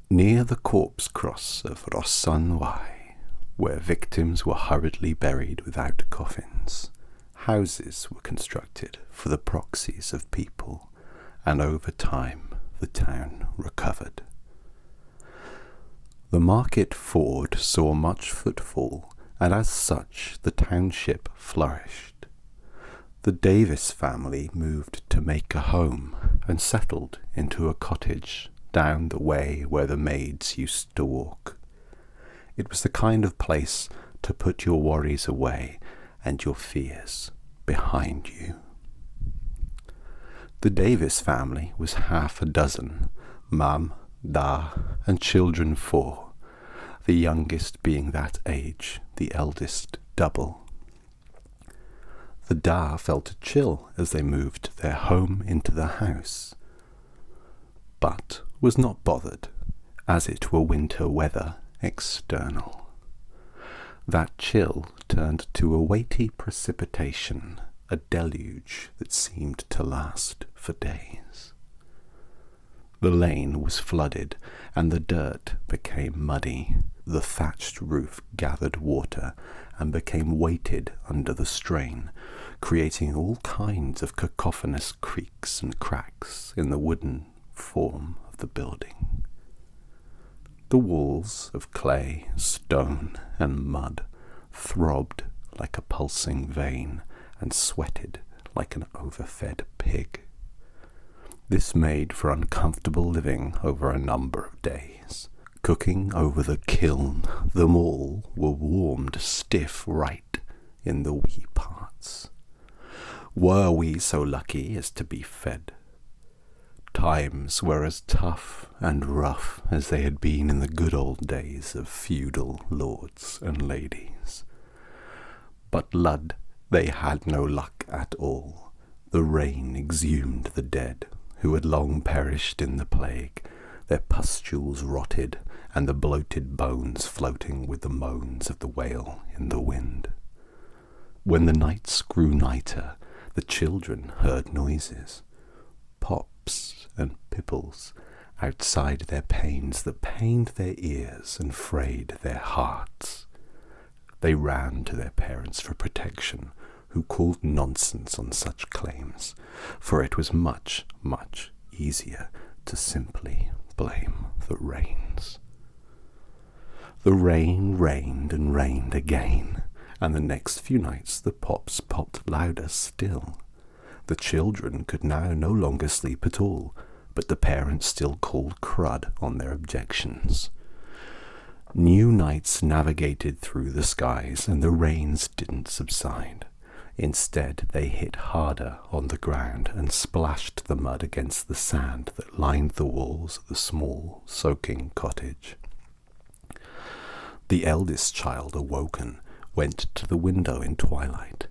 Near the corpse cross of Rossanwai, where victims were hurriedly buried without coffins, houses were constructed for the proxies of people, and over time the town recovered. The market ford saw much footfall, and as such the township flourished. The Davis family moved to make a home and settled into a cottage down the way where the maids used to walk. It was the kind of place to put your worries away and your fears behind you. The Davis family was half a dozen, Mum, Da, and children 4, the youngest being that age, the eldest double. The Da felt a chill as they moved their home into the house, but was not bothered, as it were winter weather external. That chill turned to a weighty precipitation, a deluge that seemed to last for days. The lane was flooded, and the dirt became muddy. The thatched roof gathered water and became weighted under the strain, creating all kinds of cacophonous creaks and cracks in the wooden form of the building. The walls of clay, stone, and mud throbbed like a pulsing vein and sweated like an overfed pig. This made for uncomfortable living over a number of days. Cooking over the kiln, them all were warmed stiff right in the wee parts. Were we so lucky as to be fed? Times were as tough and rough as they had been in the good old days of feudal lords and ladies. But lud, they had no luck at all. The rain exhumed the dead, who had long perished in the plague, their pustules rotted, and the bloated bones floating with the moans of the whale in the wind. When the nights grew nighter, the children heard noises, pops and pipples, outside their panes that pained their ears and frayed their hearts. They ran to their parents for protection, who called nonsense on such claims, for it was much, much easier to simply blame the rains. The rain rained and rained again, and the next few nights the pops popped louder still. The children could now no longer sleep at all, but the parents still called crud on their objections. New nights navigated through the skies, and the rains didn't subside. Instead, they hit harder on the ground and splashed the mud against the sand that lined the walls of the small, soaking cottage. The eldest child, awoken, went to the window in twilight.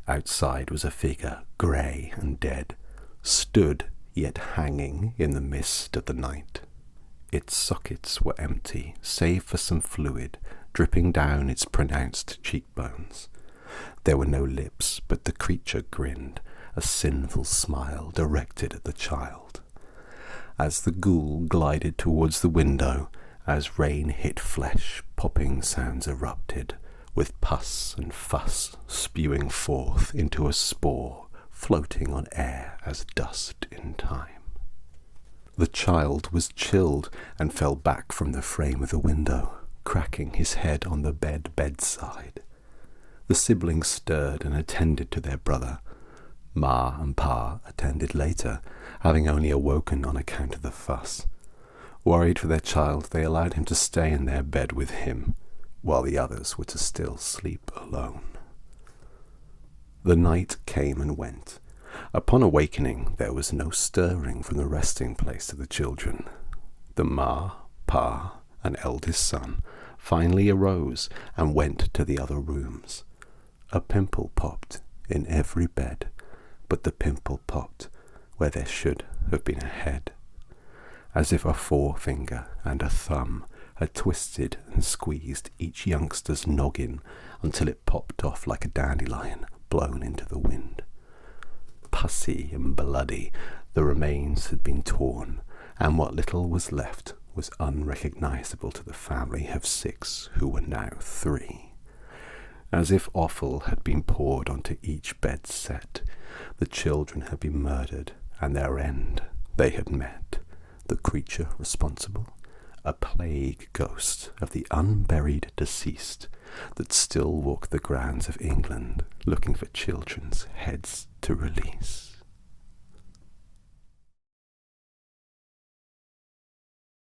Outside was a figure, grey and dead, stood yet hanging in the mist of the night. Its sockets were empty, save for some fluid dripping down its pronounced cheekbones. There were no lips, but the creature grinned, a sinful smile directed at the child. As the ghoul glided towards the window, as rain hit flesh, popping sounds erupted, with pus and fuss spewing forth into a spore, floating on air as dust in time. The child was chilled and fell back from the frame of the window, cracking his head on the bedside. The siblings stirred and attended to their brother. Ma and Pa attended later, having only awoken on account of the fuss. Worried for their child, they allowed him to stay in their bed with him, while the others were to still sleep alone. The night came and went. Upon awakening, there was no stirring from the resting place of the children. The Ma, Pa, and eldest son finally arose and went to the other rooms. A pimple popped in every bed, but the pimple popped where there should have been a head, as if a forefinger and a thumb had twisted and squeezed each youngster's noggin until it popped off like a dandelion blown into the wind. Pussy and bloody, the remains had been torn, and what little was left was unrecognisable to the family of 6 who were now 3. As if offal had been poured onto each bed set, the children had been murdered, and their end they had met. The creature responsible, a plague ghost of the unburied deceased that still walked the grounds of England looking for children's heads to release.